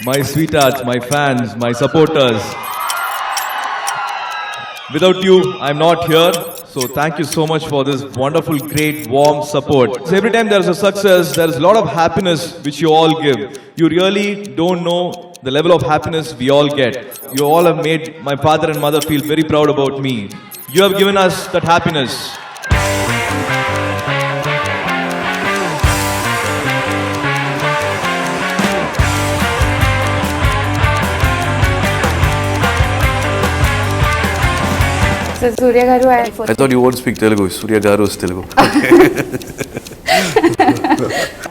my sweethearts, my fans, my supporters. Without you, I'm not here. So thank you so much for this wonderful, great, warm support. So every time there's a success, there's a lot of happiness which you all give. You really don't know the level of happiness we all get. You all have made my father and mother feel very proud about me. You have given us that happiness. So Surya Garu, I thought you won't speak Telugu. Surya Garu is Telugu.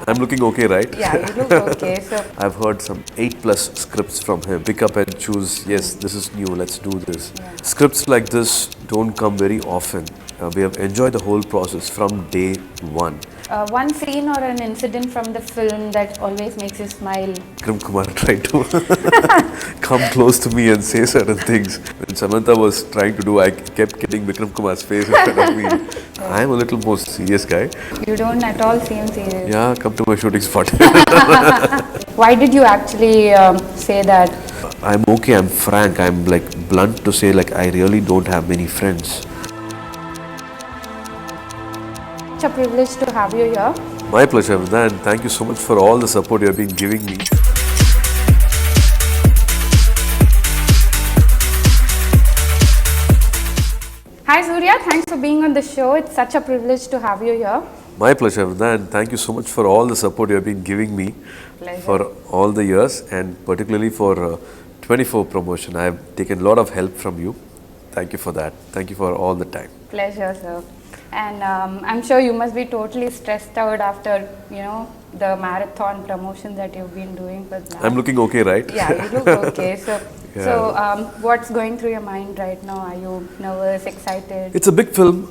I'm looking okay, right? Yeah, you look okay. So I've heard some 8+ scripts from him. Pick up and choose. Yes, this is new. Let's do this. Yeah. Scripts like this don't come very often. We have enjoyed the whole process from day one. one scene or an incident from the film that always makes you smile. Vikram Kumar tried to come close to me and say certain things. When Samantha was trying to do, I kept getting Vikram Kumar's face in front of me. I'm a little more serious guy. You don't at all seem serious. Yeah, come to my shooting spot. Why did you actually say that? I'm okay, I'm frank, I'm like blunt to say like I really don't have many friends. It's a privilege to have you here. My pleasure, Vidha, and thank you so much for all the support you have been giving me. Hi Surya, thanks for being on the show. It's such a privilege to have you here. My pleasure, Vidha, and thank you so much for all the support you have been giving me Pleasure. for all the years, and particularly for 24 promotion. I have taken a lot of help from you. Thank you for that. Thank you for all the time. Pleasure, sir. And I'm sure you must be totally stressed out after, the marathon promotion that you've been doing for that. I'm looking okay, right? Yeah, you look okay. So, what's going through your mind right now? Are you nervous, excited? It's a big film,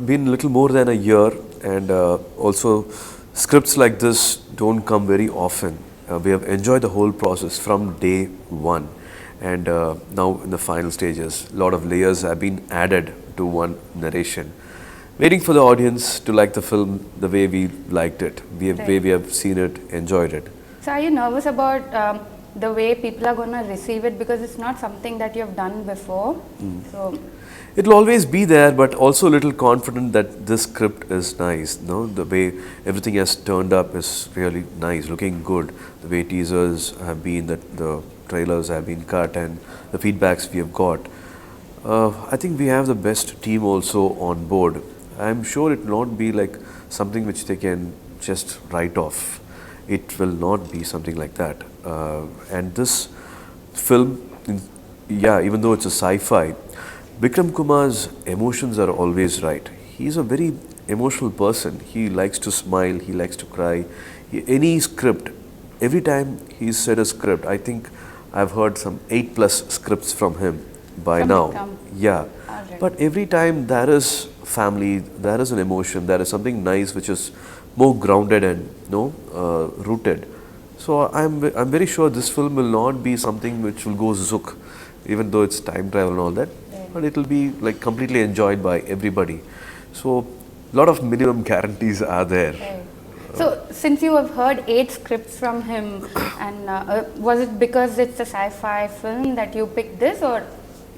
been little more than a year, and also scripts like this don't come very often. We have enjoyed the whole process from day one, and now in the final stages, a lot of layers have been added to one narration. Waiting for the audience to like the film the way we liked it, the way we have seen it, enjoyed it. So, are you nervous about the way people are going to receive it, because it's not something that you have done before? So It'll always be there, but also a little confident that this script is nice. No, the way everything has turned up is really nice, looking good. The way teasers have been, the trailers have been cut, and the feedbacks we have got. I think we have the best team also on board. I'm sure it will not be like something which they can just write off. It will not be something like that. And this film, even though it's a sci-fi, Vikram Kumar's emotions are always right. He's a very emotional person. He likes to smile, he likes to cry. Any script, every time he's said a script, I think I've heard some 8+ scripts from him by From now. Vikram. Yeah. Alright. But every time there is family, there is an emotion, there is something nice which is more grounded and rooted. So I'm very sure this film will not be something which will go zook, even though it's time travel and all that. But it will be like completely enjoyed by everybody. So a lot of minimum guarantees are there. right. So, since you have heard 8 scripts from him, and was it because it's a sci-fi film that you picked this, or?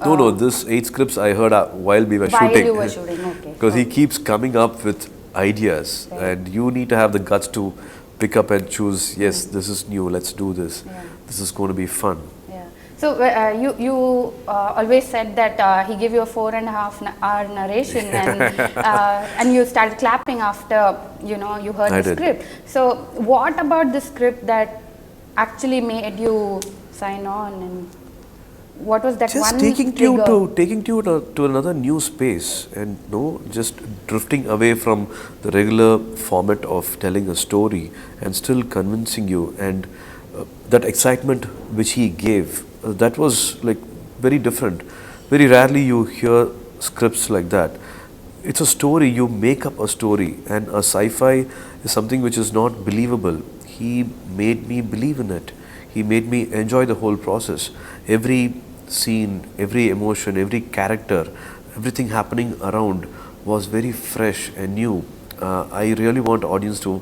No, this 8 scripts I heard while we were While shooting. you were shooting, okay. Because he keeps coming up with ideas, Right. and you need to have the guts to pick up and choose. Yes, this is new. Let's do this. Yeah. This is going to be fun. Yeah. So you always said that he gave you a 4.5-hour narration, and you started clapping after you heard I the did. script. So what about the script that actually made you sign on, and what was that Just one taking trigger? you to another new space, and just drifting away from the regular format of telling a story and still convincing you, and that excitement which he gave, that was like very different. Very rarely you hear scripts like that. It's a story, you make up a story, and a sci-fi is something which is not believable. He made me believe in it. He made me enjoy the whole process. Every scene, every emotion, every character, everything happening around was very fresh and new. I really want audience to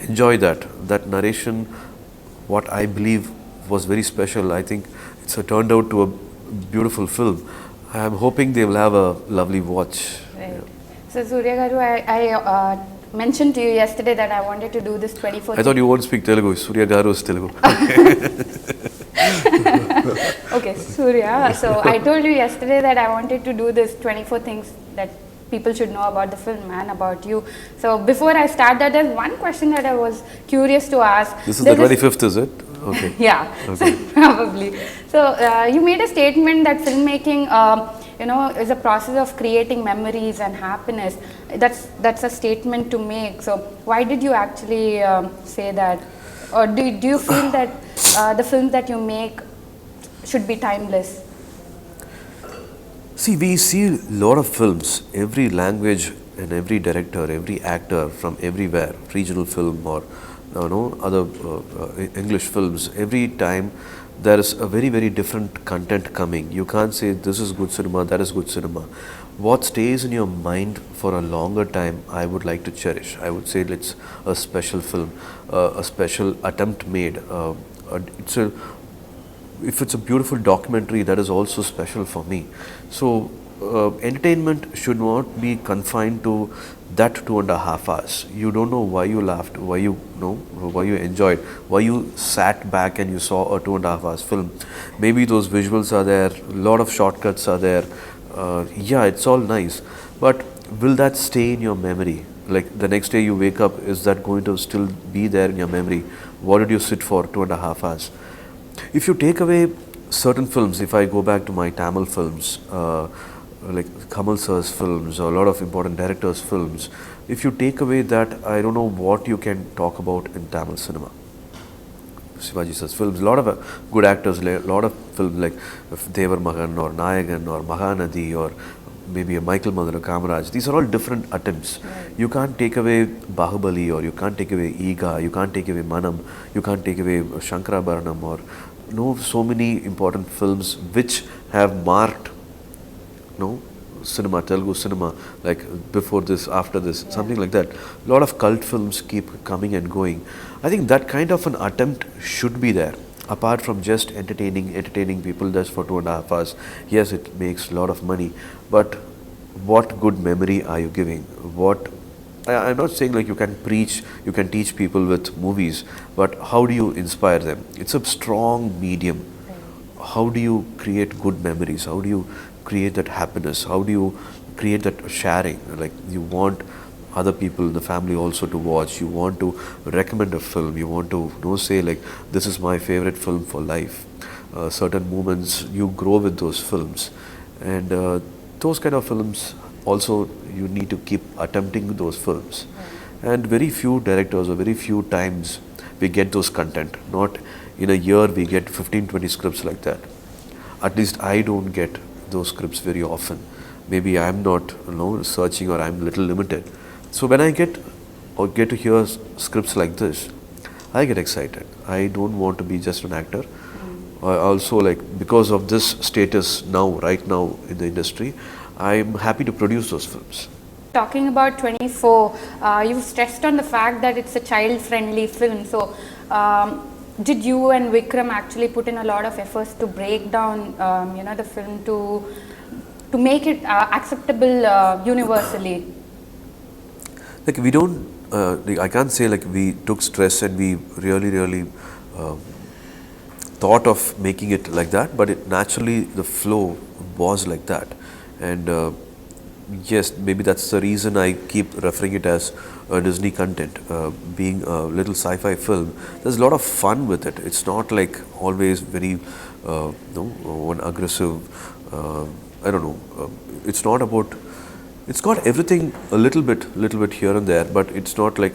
enjoy that narration, what I believe was very special. I think it's turned out to a beautiful film. I'm hoping they will have a lovely watch. Right. So Surya Garu, I mentioned to you yesterday that I wanted to do this 24. I thought you won't speak Telugu. Surya Garu is Telugu. Okay, Surya. So I told you yesterday that I wanted to do this 24 things that people should know about the film and about you. So before I start that, there's one question that I was curious to ask. This is the 25th, is it? Okay. Yeah, Okay. so probably. So you made a statement that filmmaking, is a process of creating memories and happiness. That's a statement to make. So why did you actually say that? Or do you feel that the films that you make should be timeless? See, we see a lot of films, every language and every director, every actor from everywhere, regional film or other English films. Every time there is a very, very different content coming. You can't say this is good cinema, that is good cinema. What stays in your mind for a longer time, I would like to cherish. I would say it's a special film, a special attempt made. If it's a beautiful documentary, that is also special for me. So entertainment should not be confined to that 2.5 hours. You don't know why you laughed, why you enjoyed, why you sat back and you saw a 2.5 hours film. Maybe those visuals are there, a lot of shortcuts are there. Yeah, it's all nice, but will that stay in your memory? Like the next day you wake up, is that going to still be there in your memory? What did you sit for 2.5 hours? If you take away certain films, if I go back to my Tamil films, like Kamal sir's films or a lot of important directors' films, if you take away that, I don't know what you can talk about in Tamil cinema. Shivaji sir's films, a lot of good actors, a lot of films like Devar Magan or Nayagan or Mahanadi or maybe a Michael Mann or Kamaraj. These are all different attempts. Right. You can't take away Bahubali, or you can't take away Iga, you can't take away Manam, you can't take away Shankarabharanam, or so many important films which have marked cinema, Telugu cinema, like before this, after this, something like that. A lot of cult films keep coming and going. I think that kind of an attempt should be there. Apart from just entertaining people just for 2.5 hours. Yes, it makes a lot of money, but what good memory are you giving? I'm not saying like you can preach, you can teach people with movies, but how do you inspire them? It's a strong medium. How do you create good memories? How do you create that happiness? How do you create that sharing? Like you want other people in the family also to watch. You want to recommend a film. You want to say like, this is my favorite film for life. Certain moments you grow with those films, and those kind of films also you need to keep attempting those films. And very few directors or very few times we get those content. Not in a year we get 15-20 scripts like that. At least I don't get those scripts very often. Maybe I'm not searching, or I'm a little limited. So when I get to hear scripts like this, I get excited. I don't want to be just an actor. Also, like, because of this status right now in the industry, I'm happy to produce those films. Talking about 24, you've stressed on the fact that it's a child-friendly film. So did you and Vikram actually put in a lot of efforts to break down the film to make it acceptable universally? Like we don't, I can't say like we took stress and we really thought of making it like that, but it naturally, the flow was like that. And yes, maybe that's the reason I keep referring it as Disney content. Being a little sci-fi film, there's a lot of fun with it. It's not like always very one aggressive, I don't know, it's not about, it's got everything a little bit here and there, but it's not like,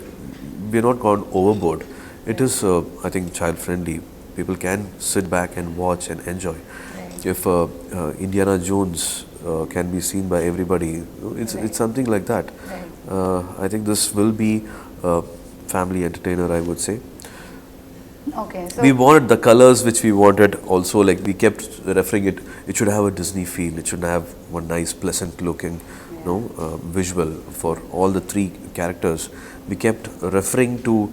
we're not gone overboard. It is, I think, child friendly. People can sit back and watch and enjoy. Right. If Indiana Jones can be seen by everybody, it's something like that. Right. I think this will be a family entertainer, I would say. Okay. So we wanted the colors which we wanted also, like we kept referring it should have a Disney feel, it should have one nice pleasant looking visual for all the three characters. We kept referring to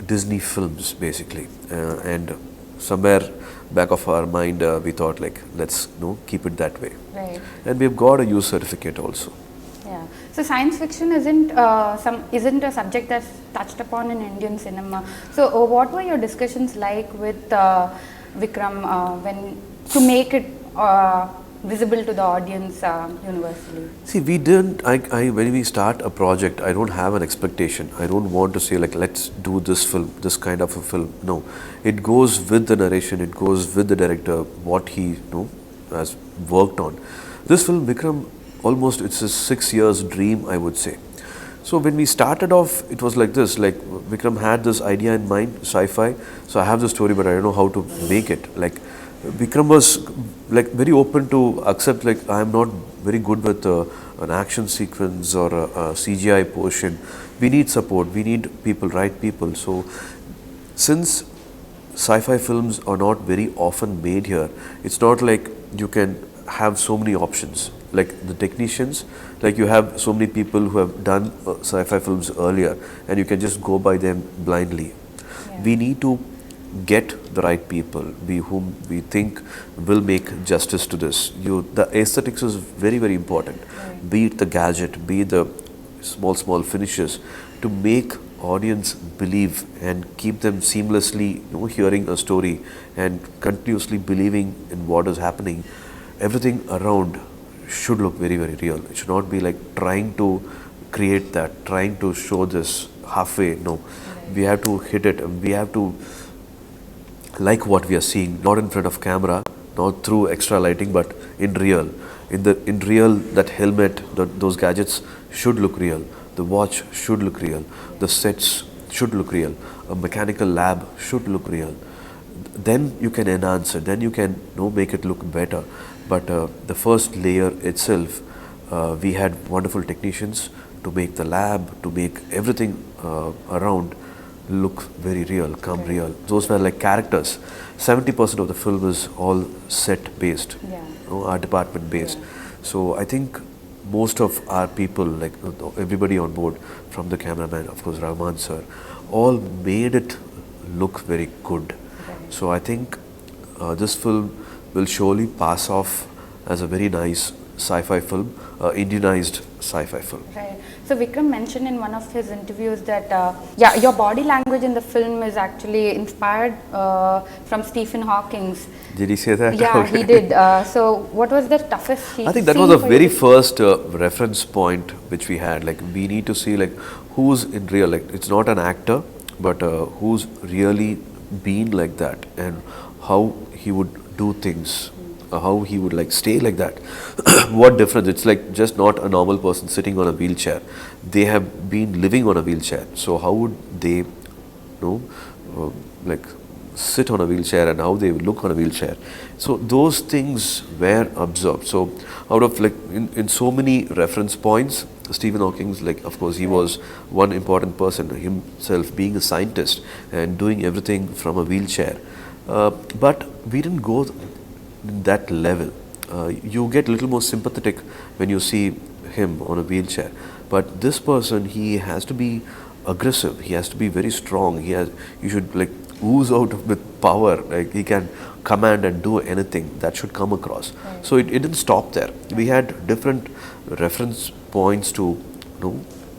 Disney films basically, and somewhere back of our mind, we thought like, let's keep it that way. Right. And we've got a use certificate also. Yeah. So science fiction isn't a subject that's touched upon in Indian cinema. So what were your discussions like with Vikram when to make it visible to the audience universally? See, we didn't, when we start a project, I don't have an expectation. I don't want to say like, let's do this film, this kind of a film. No, it goes with the narration, it goes with the director, what he has worked on. This film, Vikram, almost it's a 6 years dream, I would say. So when we started off, it was like this, like Vikram had this idea in mind, sci-fi. So I have the story, but I don't know how to make it. Like Vikram was like very open to accept like I am not very good with an action sequence or a CGI portion. We need support, we need people, right people. So since sci-fi films are not very often made here, it's not like you can have so many options. Like the technicians, like you have so many people who have done sci-fi films earlier and you can just go by them blindly. Yeah. We need to get the right people, whom we think will make justice to this. The aesthetics is very, very important. Right. Be it the gadget, be it the small finishes, to make audience believe and keep them seamlessly hearing a story and continuously believing in what is happening. Everything around should look very, very real. It should not be like trying to create that, trying to show this halfway. No, we have to hit it and we have to like what we are seeing, not in front of camera, not through extra lighting, but in real. In real, that helmet, those gadgets should look real. The watch should look real. The sets should look real. A mechanical lab should look real. Then you can enhance it. Then you can make it look better. But the first layer itself, we had wonderful technicians to make the lab, to make everything around look very real, come real. Those were like characters. 70% of the film is all set based, art department based. So I think most of our people, like everybody on board, from the cameraman, of course, Rahman sir, all made it look very good. So I think this film will surely pass off as a very nice sci-fi film, Indianized sci-fi film. Right. So Vikram mentioned in one of his interviews that your body language in the film is actually inspired from Stephen Hawking's. Did he say that? Yeah, Okay. he did. So what was the toughest scene? I think that was the very first reference point which we had. Like we need to see like who's in real. Like it's not an actor, but who's really been like that and how he would do things. How he would like stay like that. What difference? It's like just not a normal person sitting on a wheelchair. They have been living on a wheelchair. So how would they, like sit on a wheelchair and how they look on a wheelchair? So those things were observed. So out of like in so many reference points, Stephen Hawking, like of course he was one important person himself, being a scientist and doing everything from a wheelchair. But we didn't go that level. You get a little more sympathetic when you see him on a wheelchair, but this person, he has to be aggressive, he has to be very strong, you should like ooze out with power, like he can command and do anything. That should come across. So it didn't stop there. We had different reference points to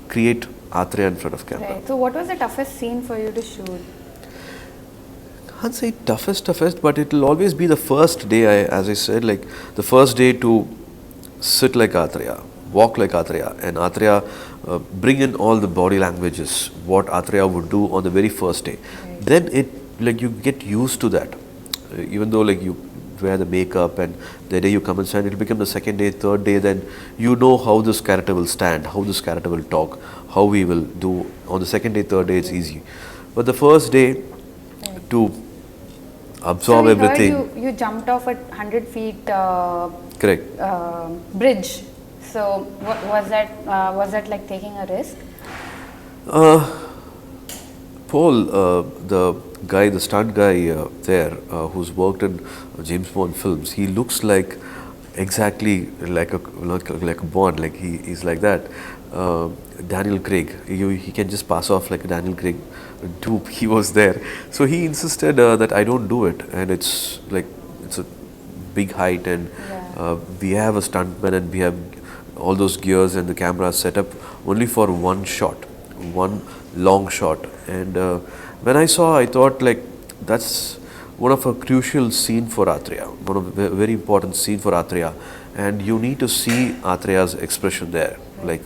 create Athreya in front of camera. Right. So what was the toughest scene for you to shoot? I can't say toughest, but it will always be the first day, as I said, like the first day to sit like Athreya, walk like Athreya, and Athreya bring in all the body languages, what Athreya would do on the very first day. Then it, like you get used to that, even though like you wear the makeup and the day you come and stand, it will become the second day, third day, then you know how this character will stand, how this character will talk, how we will do. On the second day, third day, it's easy. But the first day, to absorb everything. You jumped off a 100 feet Correct. Bridge. So was that like taking a risk? Paul, the guy, the stunt guy there, who's worked in James Bond films, he looks like exactly like a Bond, like he's like that. uh, Daniel Craig. He can just pass off like a Daniel Craig dupe. He was there. So he insisted that I don't do it. And it's like, it's a big height, and we have a stuntman, and we have all those gears and the camera set up only for one shot, one long shot. And when I saw, I thought like, that's one of a crucial scene for Athreya, one of a very important scene for Athreya, and you need to see Athreya's expression there. Like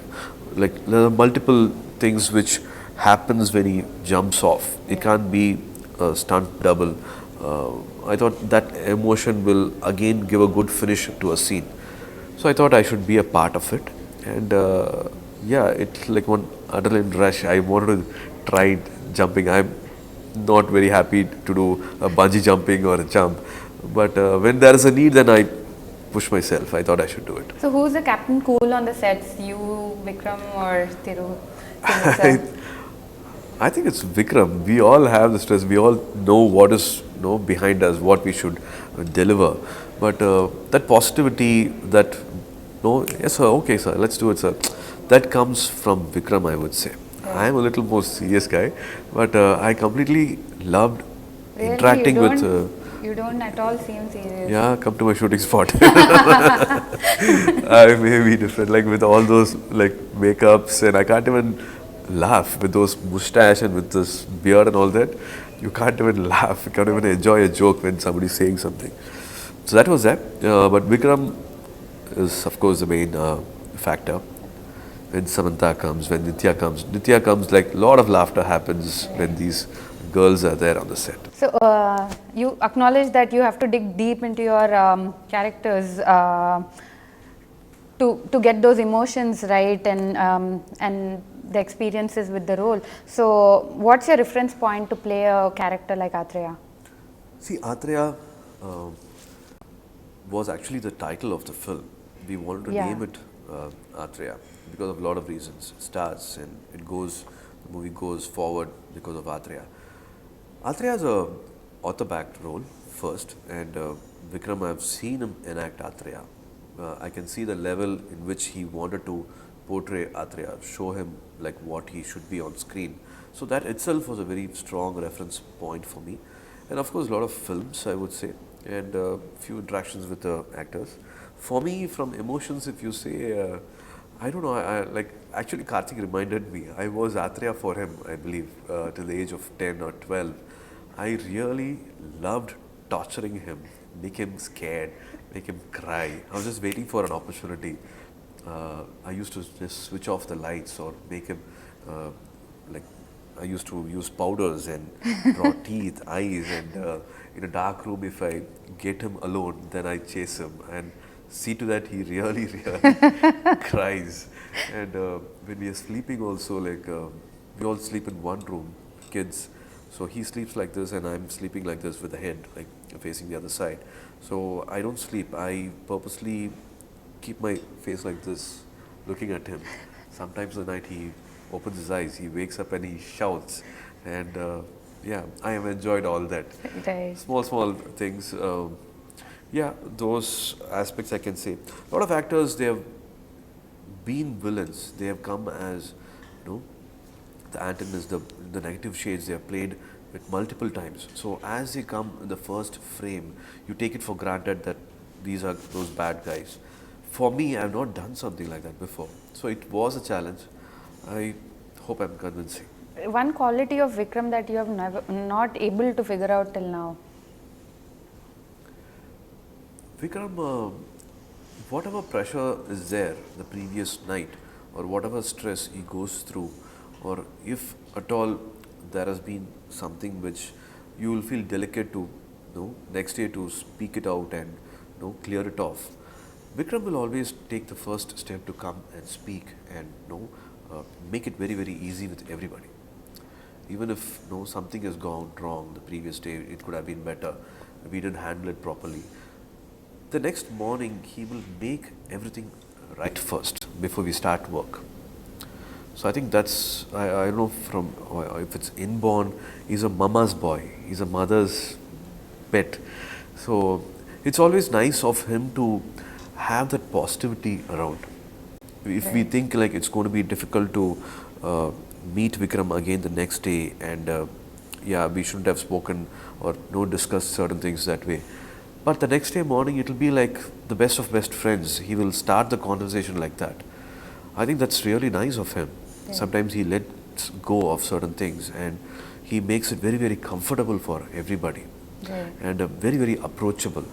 there are multiple things which happens when he jumps off. It can't be a stunt double. I thought that emotion will again give a good finish to a scene. So I thought I should be a part of it, and yeah, it's like one adrenaline rush. I wanted to try jumping. I'm not very happy to do a bungee jumping or a jump, but when there is a need, then I push myself. I thought I should do it. So who's the Captain Cool on the sets? You, Vikram, or Thiru? I think it's Vikram. We all have the stress. We all know what is behind us, what we should deliver. But that positivity, that yes sir, okay sir, let's do it sir, that comes from Vikram, I would say. I am a little more serious guy, but I completely loved Really? interacting with. You don't at all seem serious. Yeah, come to my shooting spot. I may be different, like with all those like makeups, and I can't even laugh with those mustache and with this beard and all that. You can't even laugh. You can't even enjoy a joke when somebody's saying something. So that was that. But Vikram is of course the main factor. When Samantha comes, when Nitya comes, like a lot of laughter happens when these girls are there on the set. So you acknowledge that you have to dig deep into your characters to get those emotions right, and the experiences with the role. So what's your reference point to play a character like Athreya? See, Athreya was actually the title of the film. We wanted to name it Athreya because of a lot of reasons. It starts and the movie goes forward because of Athreya. Athreya is a author-backed role first, and Vikram, I've seen him enact Athreya. I can see the level in which he wanted to portray Athreya, show him like what he should be on screen. So that itself was a very strong reference point for me. And of course, a lot of films, I would say, and a few interactions with the actors. For me, from emotions, if you say, I don't know, actually Karthik reminded me, I was Athreya for him, I believe, till the age of 10 or 12. I really loved torturing him, make him scared, make him cry. I was just waiting for an opportunity. I used to just switch off the lights or make him, I used to use powders and draw teeth, eyes, and in a dark room, if I get him alone, then I chase him and see to that he really, really cries. And when we are sleeping also, like we all sleep in one room, kids. So he sleeps like this and I'm sleeping like this with the head like facing the other side. So I don't sleep. I purposely keep my face like this, looking at him. Sometimes at night he opens his eyes, he wakes up and he shouts. And yeah, I have enjoyed all that. Right. Small things. Yeah, those aspects I can say. A lot of actors, they have been villains. They have come as, the antagonists, the negative shades. They have played it multiple times. So as they come in the first frame, you take it for granted that these are those bad guys. For me, I have not done something like that before. So it was a challenge. I hope I'm convincing. One quality of Vikram that you have not able to figure out till now? Vikram, whatever pressure is there the previous night, or whatever stress he goes through, or if at all there has been something which you will feel delicate to, next day to speak it out and clear it off. Vikram will always take the first step to come and speak and make it very, very easy with everybody. Even if something has gone wrong the previous day, it could have been better, we didn't handle it properly. The next morning, he will make everything right first before we start work. So I think that's, I don't know from, if it's inborn, he's a mama's boy, he's a mother's pet. So it's always nice of him to have that positivity around. If we think like it's going to be difficult to meet Vikram again the next day, and yeah, we shouldn't have spoken or no discussed certain things that way. But the next day morning, it will be like the best of best friends. He will start the conversation like that. I think that's really nice of him. Sometimes he lets go of certain things, and he makes it very, very comfortable for everybody, and very, very approachable.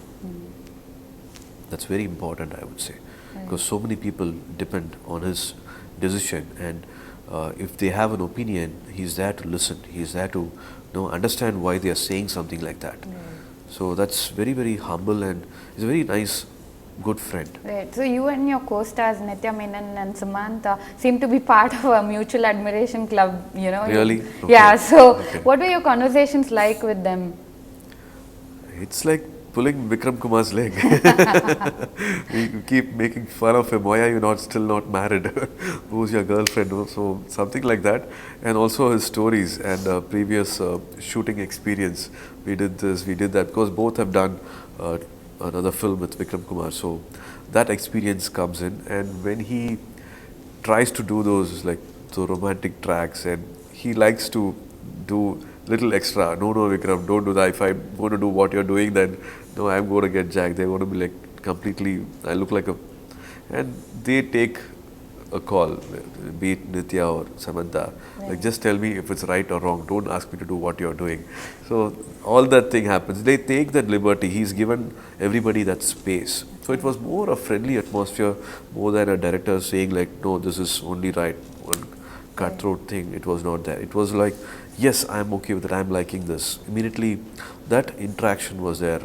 That's very important, I would say, because so many people depend on his decision, and if they have an opinion, he's there to listen. He's there to understand why they are saying something like that. So that's very, very humble, and he's a very nice, good friend. Right. So you and your co-stars Nitya Menon and Samantha seem to be part of a mutual admiration club. Really? Okay. Yeah. So what were your conversations like with them? It's like pulling Vikram Kumar's leg. We keep making fun of him. Why are you still not married? Who's your girlfriend? So something like that. And also his stories and previous shooting experience. We did this, we did that, because both have done another film with Vikram Kumar. So that experience comes in, and when he tries to do those the romantic tracks, and he likes to do little extra. No, Vikram, don't do that. If I'm going to do what you're doing, then no, I'm going to get jacked. They're going to be like completely, I look like a, and they take a call, be it Nitya or Samantha, like just tell me if it's right or wrong. Don't ask me to do what you're doing. So all that thing happens. They take that liberty. He's given everybody that space. So it was more a friendly atmosphere, more than a director saying like, no, this is only right, one cutthroat thing. It was not there. It was like, yes, I'm okay with it, I'm liking this. Immediately that interaction was there.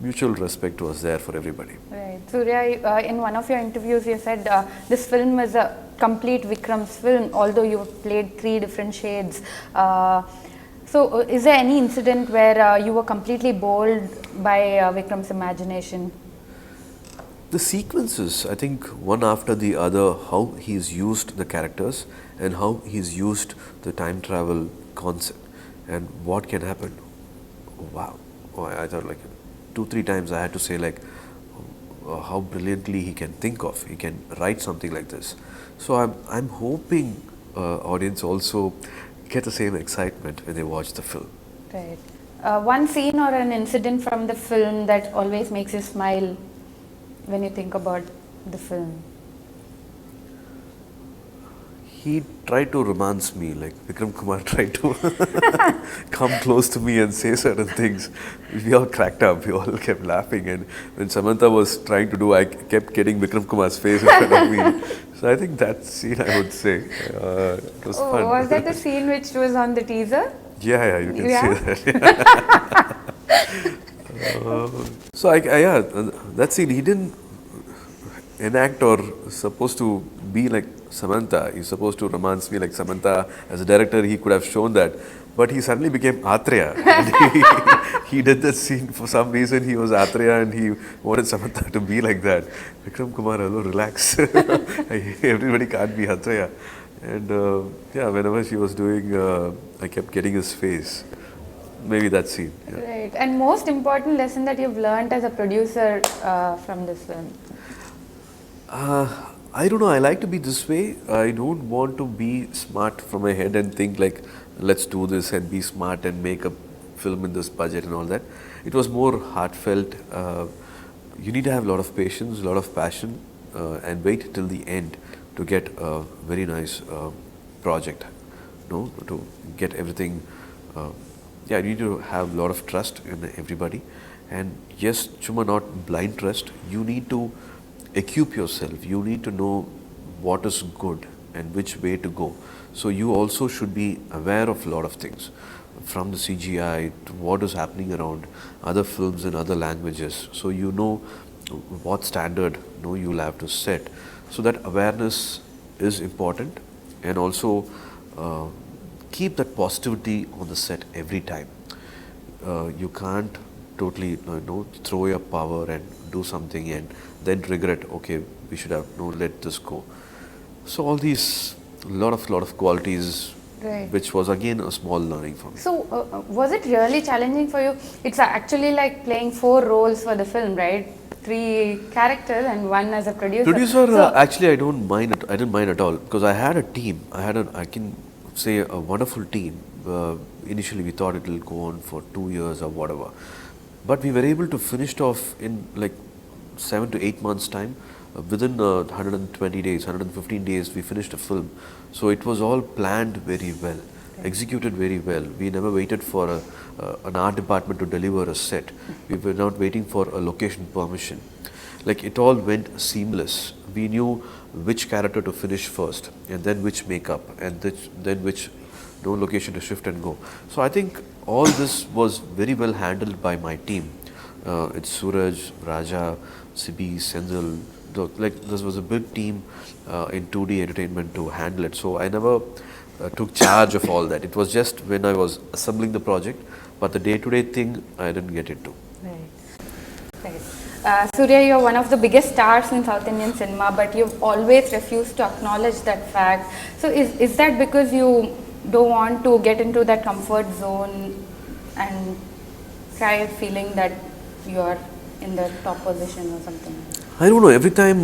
Mutual respect was there for everybody. Right. Surya, in one of your interviews you said this film is a complete Vikram's film, although you played 3 different shades. So is there any incident where you were completely bowled by Vikram's imagination? The sequences, I think one after the other, how he's used the characters and how he's used the time travel concept and what can happen. Wow. Oh, I thought like 2-3 times I had to say like how brilliantly he can think of, he can write something like this. So I'm hoping audience also get the same excitement when they watch the film. Right. One scene or an incident from the film that always makes you smile when you think about the film? He tried to romance me, like Vikram Kumar tried to come close to me and say certain things. We all cracked up, we all kept laughing, and when Samantha was trying to do, I kept getting Vikram Kumar's face in front of me. So I think that scene, I would say, it was fun. Was that the scene which was on the teaser? Yeah, you can see that. So that scene, he didn't enact or supposed to be like Samantha. He's supposed to romance me like Samantha. As a director, he could have shown that. But he suddenly became Athreya. And he did that scene for some reason. He was Athreya and he wanted Samantha to be like that. Vikram Kumar, hello, relax. Everybody can't be Athreya. And whenever she was doing, I kept getting his face. Maybe that scene. Yeah. Right. And most important lesson that you've learned as a producer from this film? I don't know, I like to be this way. I don't want to be smart from my head and think like, let's do this and be smart and make a film in this budget and all that. It was more heartfelt. You need to have a lot of patience, a lot of passion, and wait till the end to get a very nice project. To get everything. You need to have a lot of trust in everybody. And yes, chuma not blind trust. You need to equip yourself. You need to know what is good and which way to go. So you also should be aware of a lot of things, from the CGI to what is happening around other films in other languages. So you know what standard you'll have to set. So that awareness is important, and also keep that positivity on the set every time. You can't totally throw your power and do something and then regret, okay, we should have let this go. So all these lot of qualities, right, which was again a small learning for me. So was it really challenging for you? It's actually like playing 4 roles for the film, right? three characters and one as a producer. Producer, So, actually, I don't mind it. I didn't mind at all because I had a team. I can say, a wonderful team. Initially, we thought it will go on for 2 years or whatever, but we were able to finish it off in like 7 to 8 months time. Within 120 days, 115 days, we finished a film. So it was all planned very well, executed very well. We never waited for an art department to deliver a set. We were not waiting for a location permission. Like it all went seamless. We knew which character to finish first, and then which makeup, and then which location to shift and go. So I think all this was very well handled by my team. It's Suraj, Raja, Sibi, Senthil. Like this was a big team in 2D entertainment to handle it. So I never took charge of all that. It was just when I was assembling the project, but the day-to-day thing I didn't get into. Right. Surya, you're one of the biggest stars in South Indian cinema, but you've always refused to acknowledge that fact. So is that because you don't want to get into that comfort zone and try feeling that you're in the top position or something? I don't know, every time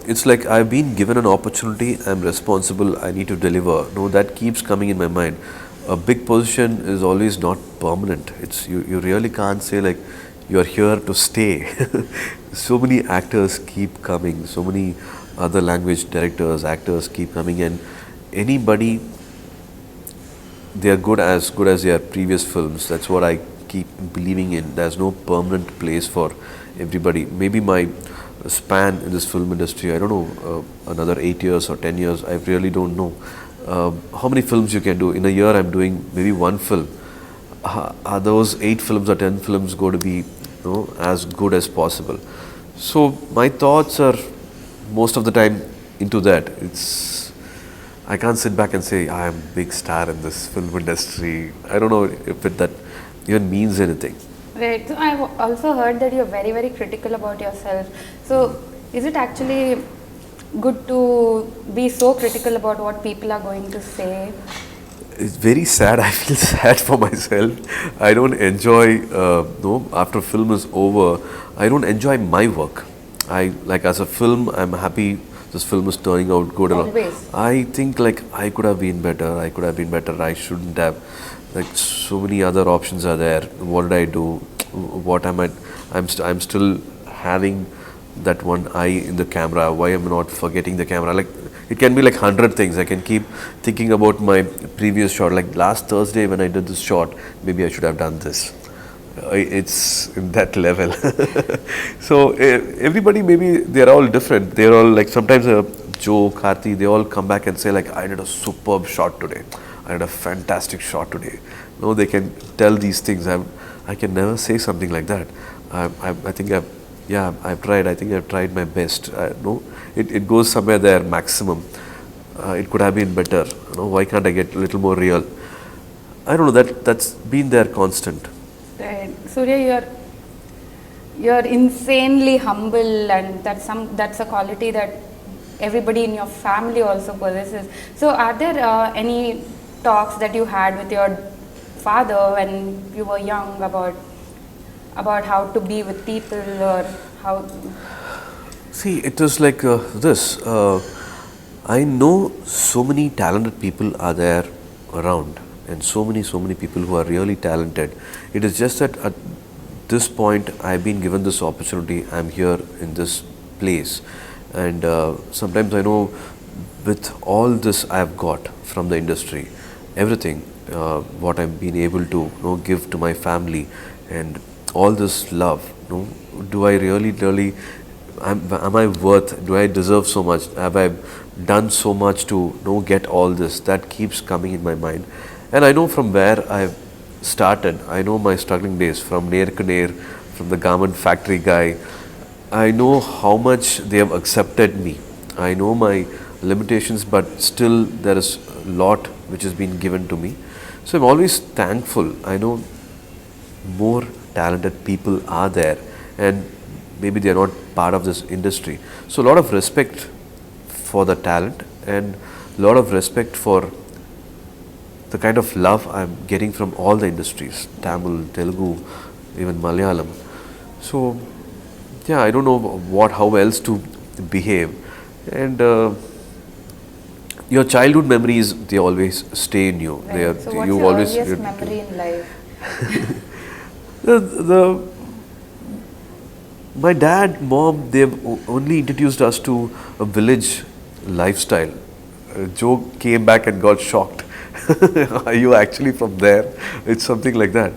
it's like I've been given an opportunity, I'm responsible, I need to deliver. No, that keeps coming in my mind. A big position is always not permanent. It's you really can't say like you're here to stay. So many actors keep coming, so many other language directors, actors keep coming, and anybody, they are good as their previous films. That's what I keep believing in. There's no permanent place for everybody. Maybe my span in this film industry, I don't know, another 8 years or 10 years, I really don't know. How many films you can do? In a year I'm doing maybe one film. Are those 8 films or 10 films going to be as good as possible? So my thoughts are most of the time into that. I can't sit back and say I am a big star in this film industry. I don't know if that even means anything. Right. So I've also heard that you're very, very critical about yourself. So is it actually good to be so critical about what people are going to say? It's very sad. I feel sad for myself. I don't enjoy, after film is over, I don't enjoy my work. As a film, I'm happy this film is turning out good. Always. I think like I could have been better. I shouldn't have. Like so many other options are there. What did I do? What am I? I'm still having that one eye in the camera. Why am I not forgetting the camera? Like it can be like 100 things. I can keep thinking about my previous shot. Like last Thursday when I did this shot, maybe I should have done this. It's in that level. So everybody, maybe they're all different. They're all like sometimes Joe, Karthi, they all come back and say like I did a superb shot today. I had a fantastic shot today. No, they can tell these things. I can never say something like that. I think I've tried. I think I've tried my best. No, it goes somewhere there maximum. It could have been better. Why can't I get a little more real? I don't know. That's been there constant. Right. Surya, you're insanely humble, and that's a quality that everybody in your family also possesses. So are there any talks that you had with your father when you were young about how to be with people, or how? See, it is like this. I know so many talented people are there around, and so many people who are really talented. It is just that at this point I've been given this opportunity. I'm here in this place, and sometimes I know with all this I've got from the industry, everything what I've been able to give to my family, and all this love. Do I really am I worth? Do I deserve so much? Have I done so much to get all this? That keeps coming in my mind, and I know from where I've started. I know my struggling days from Nair to Nair, from the garment factory guy. I know how much they have accepted me. I know my limitations, but still there is a lot which has been given to me. So I'm always thankful. I know more talented people are there, and maybe they are not part of this industry. So a lot of respect for the talent, and a lot of respect for the kind of love I'm getting from all the industries, Tamil, Telugu, even Malayalam. So yeah, I don't know how else to behave. And your childhood memories, they always stay in you. They are, Right. So what's you your always, earliest memory in life? the my dad, mom, they've only introduced us to a village lifestyle. Joe came back and got shocked. Are you actually from there? It's something like that.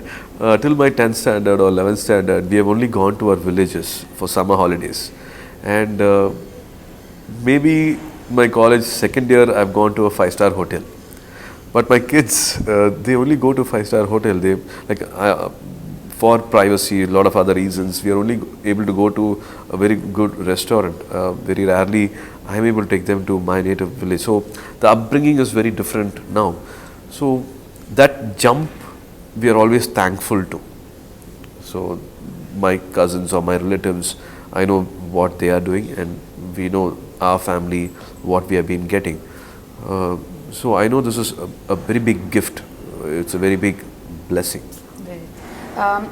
Till my 10th standard or 11th standard, we have only gone to our villages for summer holidays. And maybe my college second year, I've gone to a five-star hotel. But my kids, they only go to five-star hotel. They like for privacy, a lot of other reasons. We are only able to go to a very good restaurant. Very rarely, I am able to take them to my native village. So the upbringing is very different now. So that jump, we are always thankful to. So my cousins or my relatives, I know what they are doing, and we know our family what we have been getting. So I know this is a very big gift. It's a very big blessing.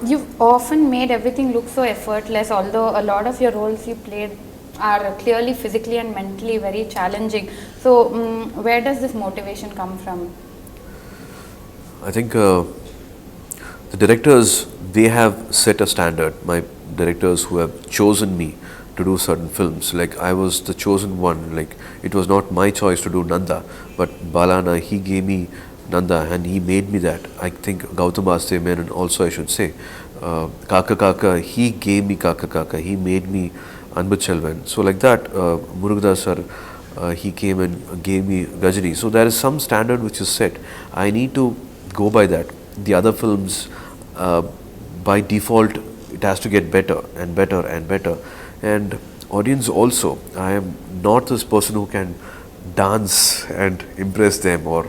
You've often made everything look so effortless, although a lot of your roles you played are clearly physically and mentally very challenging. So where does this motivation come from? I think the directors, they have set a standard. My directors who have chosen me to do certain films, like I was the chosen one. Like it was not my choice to do Nanda, but Balana, he gave me Nanda and he made me that. I think Gautam Vaste Menon also, I should say. Kaka Kaka, he gave me Kaka Kaka, he made me Anbu Chelvan. So like that, Murugadas sir, he came and gave me Gajani. So there is some standard which is set. I need to go by that. The other films, by default, it has to get better and better and better. And audience also, I am not this person who can dance and impress them or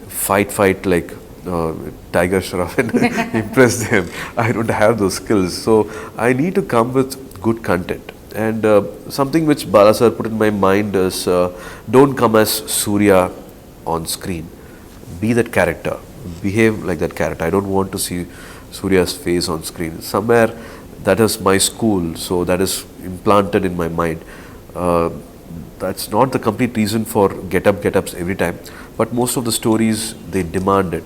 fight like Tiger Shroff and impress them. I don't have those skills. So I need to come with good content. And something which Bala sir put in my mind is don't come as Surya on screen. Be that character. Behave like that character. I don't want to see Surya's face on screen. Somewhere that is my school, so that is implanted in my mind. That's not the complete reason for get-ups every time, but most of the stories, they demand it.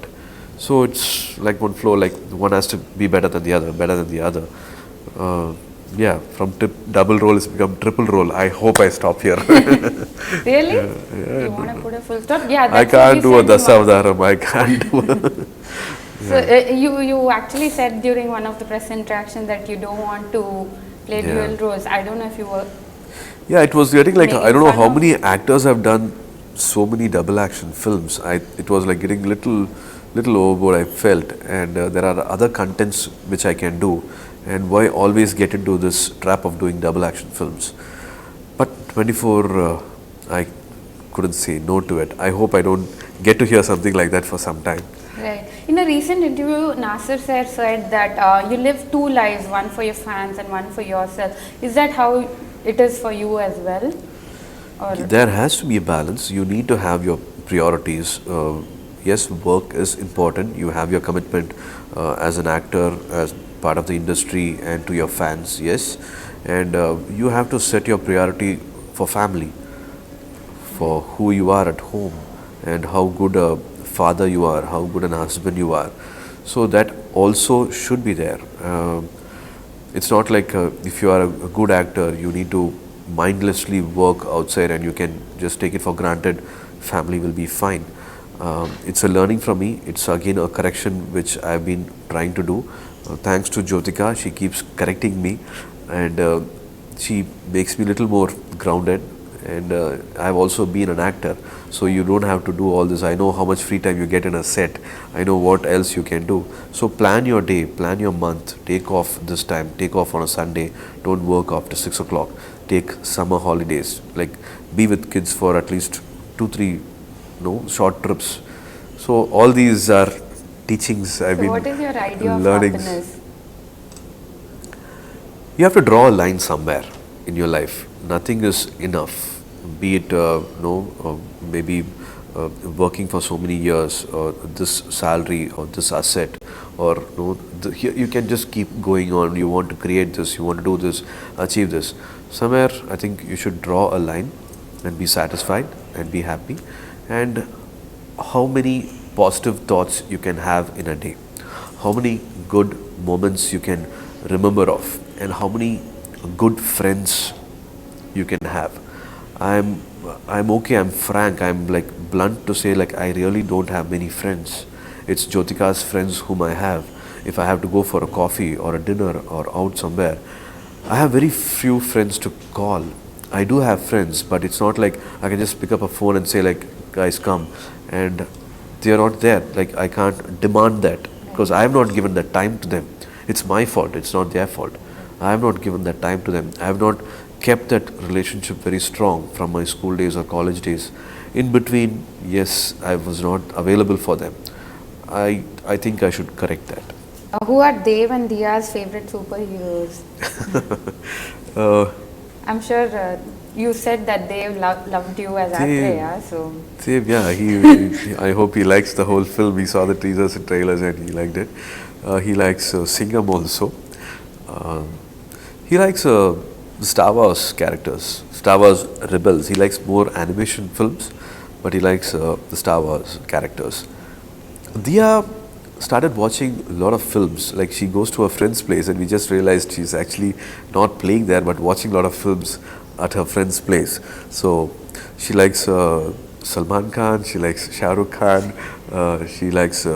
So it's like one flow, like one has to be better than the other. Yeah, from double role it's become triple role. I hope I stop here. Really? You want to put a full stop? Yeah, I that's can't do a what you said in Dasavadaram. I can't do So you actually said during one of the press interactions that you don't want to play dual roles. I don't know if you were. Yeah, it was getting like, I don't know Making how fun many actors have done so many double action films. It was like getting little overboard, I felt. And there are other contents which I can do. And why always get into this trap of doing double action films? But 24, I couldn't say no to it. I hope I don't get to hear something like that for some time. Right. In a recent interview, Nasir sir said that you live two lives, one for your fans and one for yourself. Is that how it is for you as well? Or There has to be a balance. You need to have your priorities. Yes, work is important. You have your commitment as an actor, as part of the industry, and to your fans, yes. And you have to set your priority for family, for who you are at home, and how good a father you are, how good an husband you are. So that also should be there. It's not like if you are a good actor, you need to mindlessly work outside and you can just take it for granted, family will be fine. It's a learning from me. It's again a correction which I've been trying to do. Thanks to Jyothika, she keeps correcting me and she makes me a little more grounded. And I've also been an actor, so you don't have to do all this. I know how much free time you get in a set. I know what else you can do. So plan your day, plan your month. Take off this time, take off on a Sunday. Don't work after 6 o'clock. Take summer holidays. Like be with kids for at least 2-3 short trips. So all these are teachings I've been what is your idea of learning. happiness? You have to draw a line somewhere in your life. Nothing is enough. Be it maybe working for so many years, or this salary, or this asset, or you can just keep going on. You want to create this, you want to do this, achieve this. Somewhere I think you should draw a line and be satisfied and be happy. And how many positive thoughts you can have in a day, how many good moments you can remember of, and how many good friends you can have. I'm okay, I'm frank, I'm like blunt to say, like, I really don't have many friends. It's Jyothika's friends whom I have. If I have to go for a coffee or a dinner or out somewhere, I have very few friends to call. I do have friends, but it's not like I can just pick up a phone and say, like, guys, come, and they are not there. Like, I can't demand that because I have not given that time to them. It's my fault, it's not their fault. I have not given that time to them. I have not kept that relationship very strong from my school days or college days. In between, yes, I was not available for them. I think I should correct that. Who are Dev and Diya's favorite superheroes? I'm sure you said that Dev loved you as Athreya, so... Dev, yeah, I hope he likes the whole film. We saw the teasers and trailers and he liked it. He likes Singham also. He likes the Star Wars characters, Star Wars Rebels. He likes more animation films, but he likes the Star Wars characters. Diya started watching a lot of films. Like, she goes to her friend's place and we just realized she's actually not playing there but watching a lot of films at her friend's place. So she likes Salman Khan, she likes Shah Rukh Khan, she likes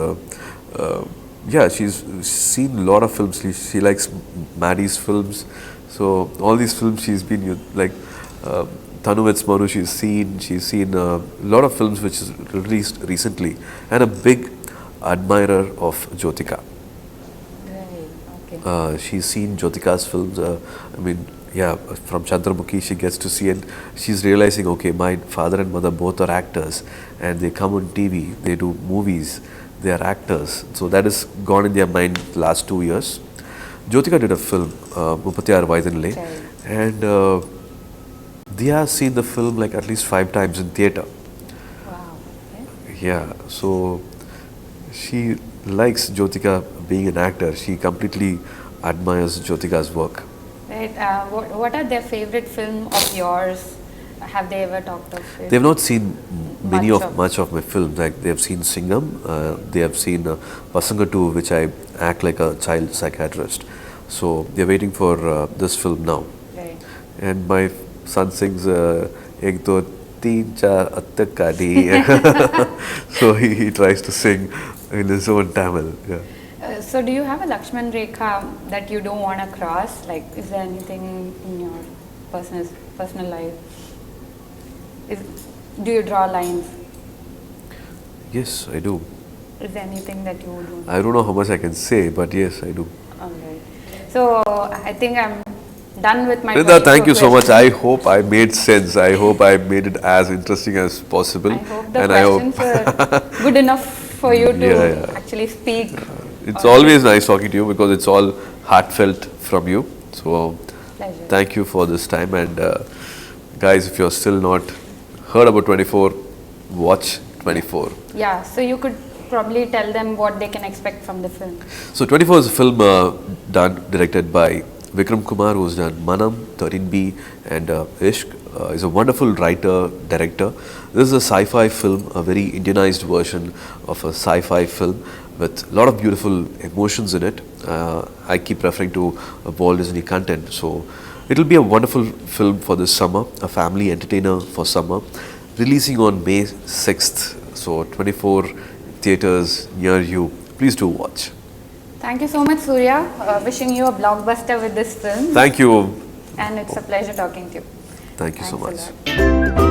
yeah, she's seen a lot of films. She likes Maddie's films. So all these films she's been like Tanu Vets Manu, she's seen a lot of films which is released recently, and a big admirer of Jyothika. Right, okay. She's seen Jyothika's films. I mean, yeah, from Chandramukhi she gets to see, and she's realizing, okay, my father and mother both are actors, and they come on TV, they do movies, they are actors. So that has gone in their mind the last 2 years. Jyothika did a film, Mupattiyar Vaidanle, and Diya has seen the film like at least 5 times in theatre. Wow. Okay. Yeah, so she likes Jyothika being an actor. She completely admires Jyothika's work. Right. What are their favorite film of yours? Have they ever talked of it? They've not seen much of my films. Like, they have seen Singham, they have seen Pasanga 2, which I act like a child psychiatrist. So they're waiting for this film now. Right. And my son sings Ek Do Teen Char Attakadi. So he tries to sing in his own Tamil. Yeah. So do you have a Lakshman Rekha that you don't want to cross? Like, is there anything in your personal life? Do you draw lines? Yes, I do. Is there anything that you would do? I don't know how much I can say, but yes, I do. Alright. So I think I'm done with my Rinda, thank you so much. I hope I made sense. I hope I made it as interesting as possible. I hope the questions were good enough for you to actually speak. It's always nice talking to you because it's all heartfelt from you. So Pleasure. Thank you for this time. And guys, if you're still not heard about 24, watch 24. Yeah, so you could probably tell them what they can expect from the film. So 24 is a film directed by Vikram Kumar, who's done Manam, 13B and Ishq. He's a wonderful writer, director. This is a sci-fi film, a very Indianized version of a sci-fi film with a lot of beautiful emotions in it. I keep referring to Walt Disney content. So it'll be a wonderful film for this summer, a family entertainer for summer, releasing on May 6th. So 24 theaters near you. Please do watch. Thank you so much, Surya. Wishing you a blockbuster with this film. Thank you. And it's a pleasure talking to you. Thank you so Thanks much. a lot.